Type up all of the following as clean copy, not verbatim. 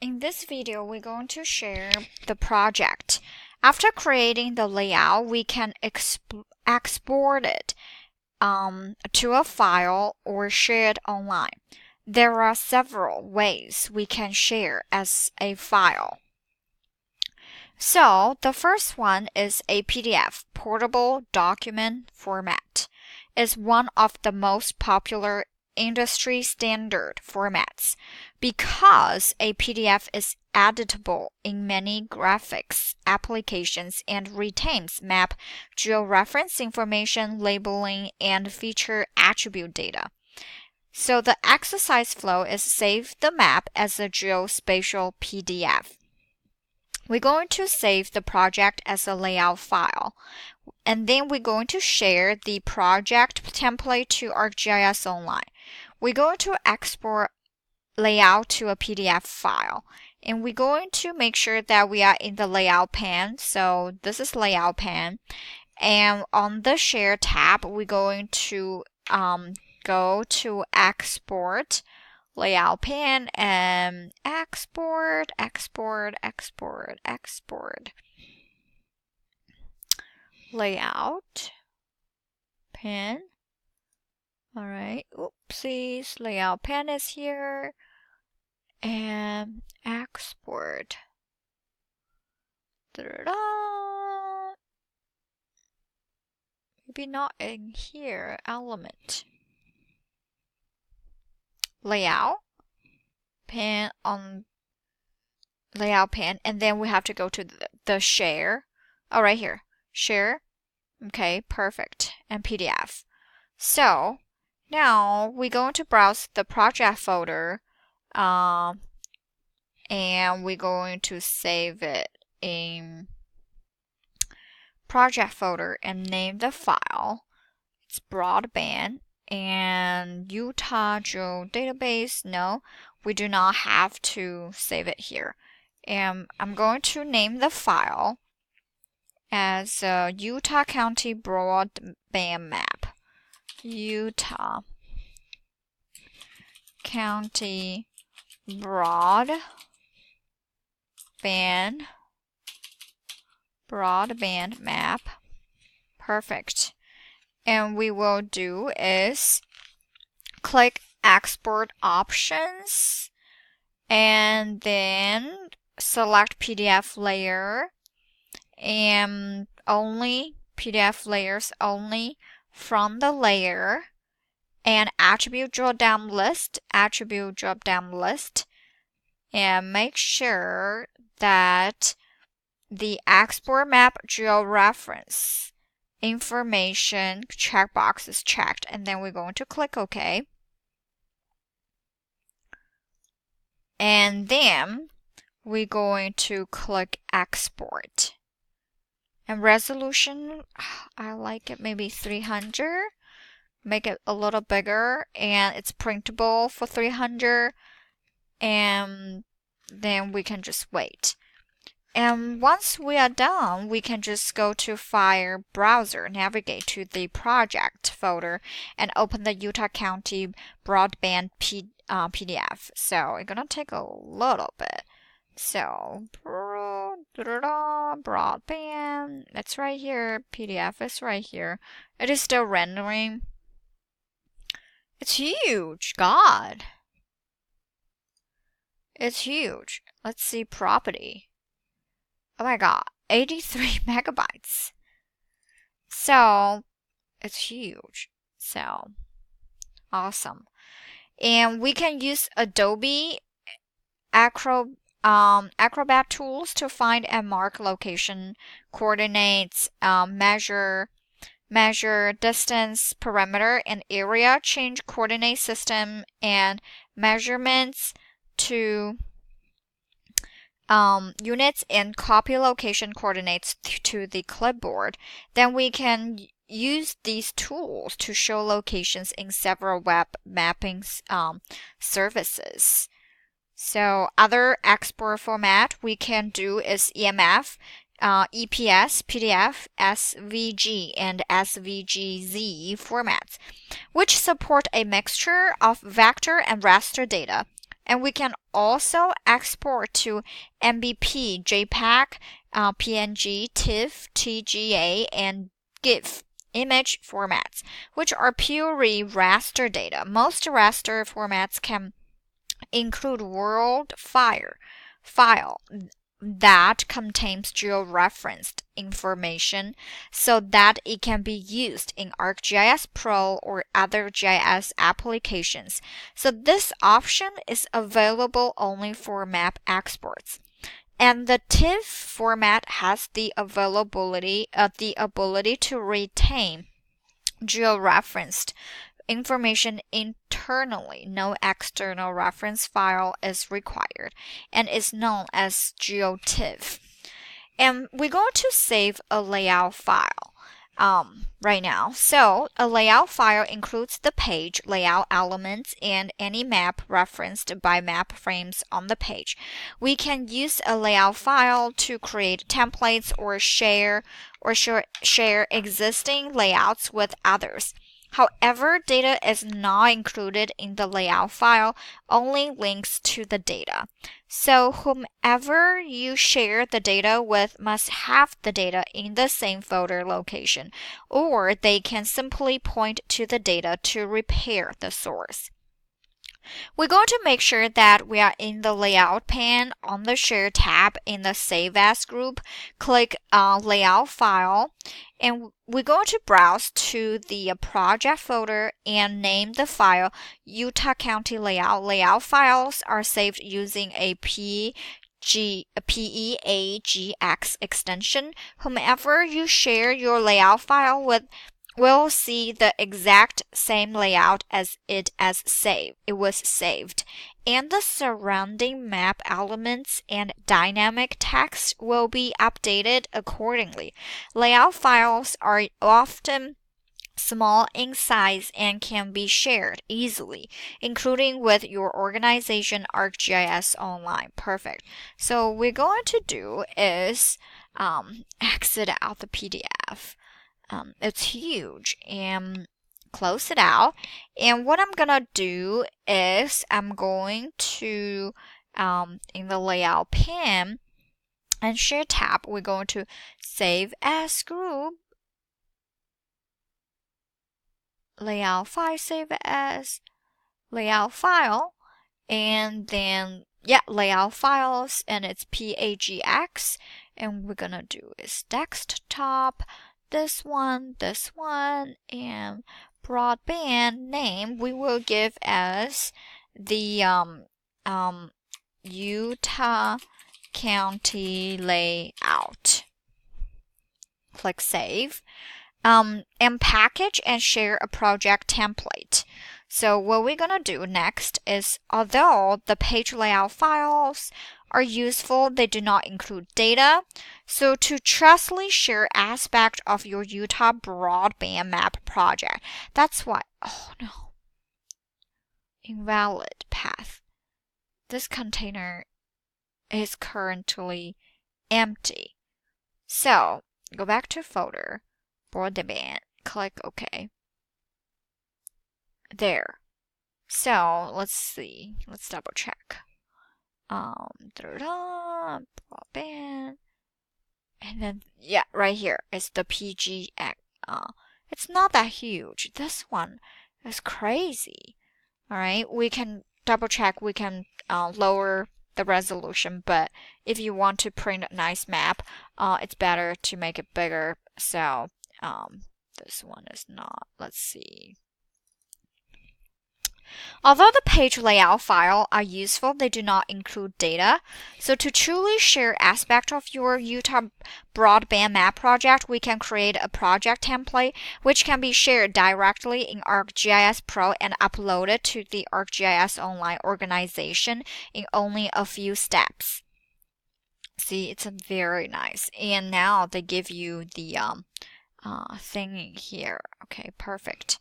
In this video, we're going to share the project. After creating the layout, we can export it to a file or share it online. There are several ways we can share as a file. So the first one is a PDF, portable document format. It's one of the most popular industry standard formats because a PDF is editable in many graphics applications and retains map georeference information, labeling, and feature attribute data. So the exercise flow is save the map as a geospatial PDF. We're going to save the project as a layout file, and then we're going to share the project template to ArcGIS Online. We're going to export layout to a PDF file, and we're going to make sure that we are in the layout pane. So this is layout pane, and on the share tab, we're going to go to export layout pane and export layout pane. All right, oopsies, layout pane is here, and export. Da-da-da. Maybe not in here, element. Layout pane on layout pane, and then we have to go to the share. Oh, right here, share. Okay, perfect, and PDF. So now we're going to browse the project folder, and we're going to save it in project folder and name the file. It's broadband. And Utah Geo database, no, we do not have to save it here. And I'm going to name the file as Utah County Broadband Map. Utah County Broadband Map. Perfect. And we will do is click export options and then select PDF layer and only PDF layers only from the layer and attribute drop down list, and make sure that the export map georeference information checkbox is checked, and then we're going to click OK. And then we're going to click export. And resolution, I like it maybe 300. Make it a little bigger, and it's printable for 300. And then we can just wait. And once we are done, we can just go to File Browser, navigate to the project folder, and open the Utah County Broadband PDF. So it's gonna take a little bit. So broadband, it's right here. PDF is right here. It is still rendering. It's huge, God. It's huge. Let's see property. Oh my god, 83 megabytes. So it's huge. So awesome. And we can use Adobe Acrobat tools to find and mark location coordinates, measure distance, perimeter, and area, change coordinate system and measurements to units, and copy location coordinates to the clipboard. Then we can use these tools to show locations in several web mapping services. So other export format we can do is EMF, EPS, PDF, SVG, and SVGZ formats, which support a mixture of vector and raster data. And we can also export to MBP, JPEG, PNG, TIFF, TGA, and GIF image formats, which are purely raster data. Most raster formats can include world file that contains georeferenced information so that it can be used in ArcGIS Pro or other GIS applications. So this option is available only for map exports. And the TIFF format has the ability to retain georeferenced information internally. No external reference file is required and is known as GeoTIFF. And we're going to save a layout file right now. So a layout file includes the page, layout elements, and any map referenced by map frames on the page. We can use a layout file to create templates or share existing layouts with others. However, data is not included in the layout file, only links to the data. So whomever you share the data with must have the data in the same folder location, or they can simply point to the data to repair the source. We're going to make sure that we are in the Layout pane. On the Share tab in the Save As group, click Layout File, and we're going to browse to the project folder and name the file Utah County Layout. Layout files are saved using a PEAGX extension. Whomever you share your layout file with will see the exact same layout as it was saved, and the surrounding map elements and dynamic text will be updated accordingly. Layout files are often small in size and can be shared easily, including with your organization ArcGIS Online. Perfect. So what we're going to do is exit out the PDF. It's huge, and close it out. And what I'm gonna do is I'm going to in the layout pane and share tab, we're going to save as group, layout file, save as layout file, and then layout files, and it's PAGX, and we're gonna do is desktop, this one, and broadband name we will give as the Utah County Layout. Click Save. And package and share a project template. So what we're gonna do next is, although the page layout files are useful, they do not include data. So to trustly share aspect of your Utah broadband map project, that's why, oh no, invalid path. This container is currently empty. So go back to folder, broadband, click OK. There. So let's see. Let's double check. Broadband. And then right here is the PGX. It's not that huge. This one is crazy. Alright, we can double check. We can lower the resolution, but if you want to print a nice map, it's better to make it bigger. So this one is not. Let's see. Although the page layout file are useful, they do not include data. So to truly share aspect of your Utah broadband map project, we can create a project template which can be shared directly in ArcGIS Pro and uploaded to the ArcGIS Online organization in only a few steps. See, it's very nice. And now they give you the thing here. Okay, perfect.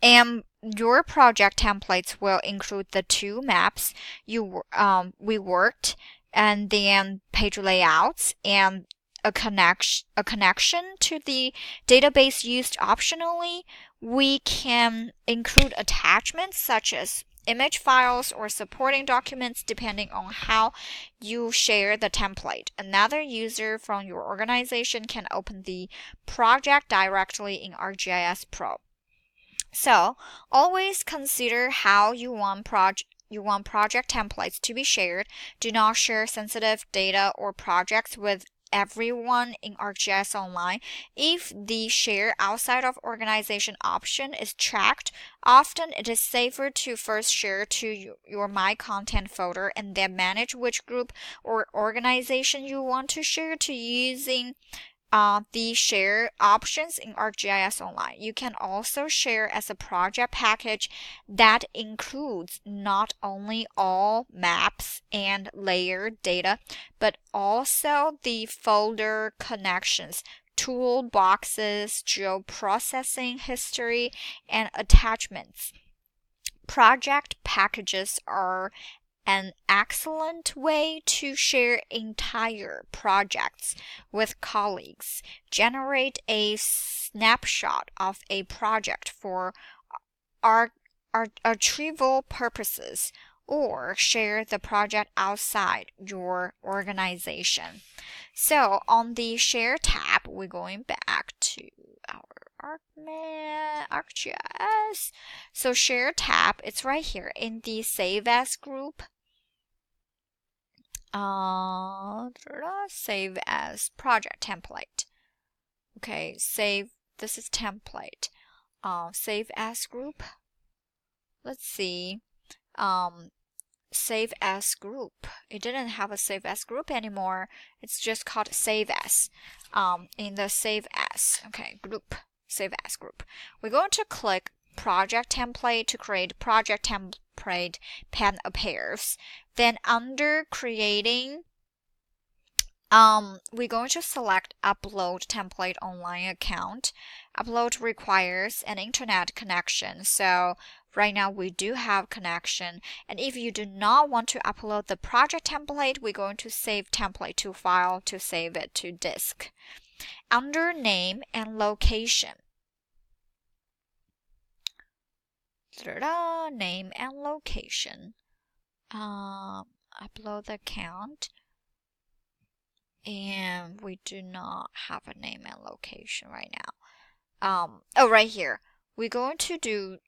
And your project templates will include the two maps we worked, and then page layouts and a connection to the database used optionally. We can include attachments such as image files or supporting documents depending on how you share the template. Another user from your organization can open the project directly in ArcGIS Pro. So always consider how you want project templates to be shared. Do not share sensitive data or projects with everyone in ArcGIS Online. If the share outside of organization option is checked, often it is safer to first share to your My Content folder and then manage which group or organization you want to share to using the share options in ArcGIS Online. You can also share as a project package that includes not only all maps and layered data, but also the folder connections, toolboxes, geoprocessing history, and attachments. Project packages are an excellent way to share entire projects with colleagues. Generate a snapshot of a project for retrieval purposes, or share the project outside your organization. So on the Share tab, we're going back to our ArcGIS. So Share tab, it's right here in the Save As group. Save as project template. Okay, this is template. Save as group. Let's see. Save as group. It didn't have a save as group anymore. It's just called save as. In the save as, okay, group, save as group. We're going to click project template to create project template pane appears. Then under creating, we're going to select upload template online account. Upload requires an internet connection. So right now we do have connection. And if you do not want to upload the project template, we're going to save template to file to save it to disk. Under name and location. Name and location. Upload the account. And we do not have a name and location right now. Right here. We're going to do,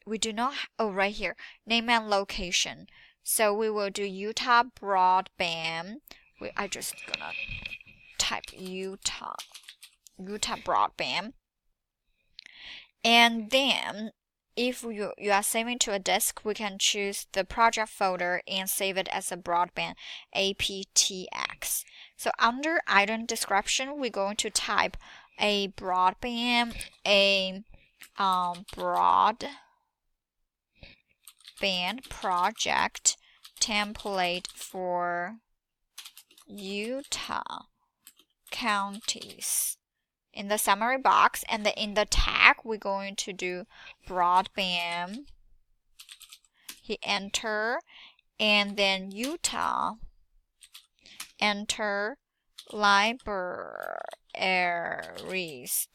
we do not, right here. Name and location. So we will do Utah broadband. I just gonna type Utah broadband. And then if you are saving to a disk, we can choose the project folder and save it as a broadband aptx. So under item description, we're going to type a broadband, broadband project template for Utah counties. In the summary box, and in the tag, we're going to do broadband. Hit enter, and then Utah. Enter libraries.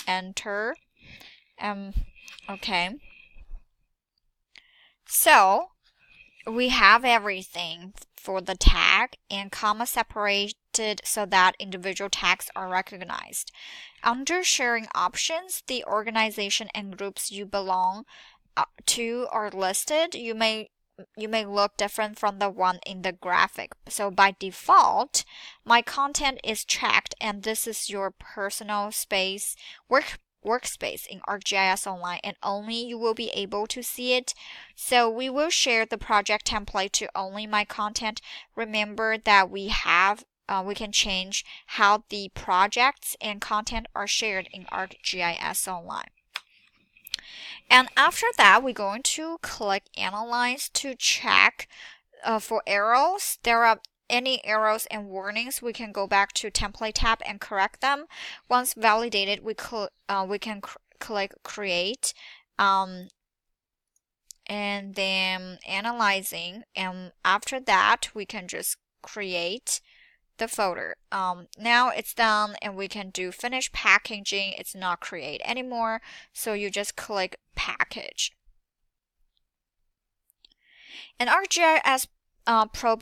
Enter. Okay. So we have everything for the tag and comma separated so that individual tags are recognized. Under sharing options, the organization and groups you belong to are listed. You may look different from the one in the graphic. So by default, My Content is checked, and this is your personal space, workspace in ArcGIS Online, and only you will be able to see it. So we will share the project template to only My Content. Remember that we can change how the projects and content are shared in ArcGIS Online. And after that, we're going to click Analyze to check for errors. There are any errors and warnings, we can go back to Template tab and correct them. Once validated, we can click Create, and then Analyzing. And after that, we can just create the folder. Now it's done, and we can do Finish Packaging. It's not create anymore, so you just click Package. And ArcGIS Pro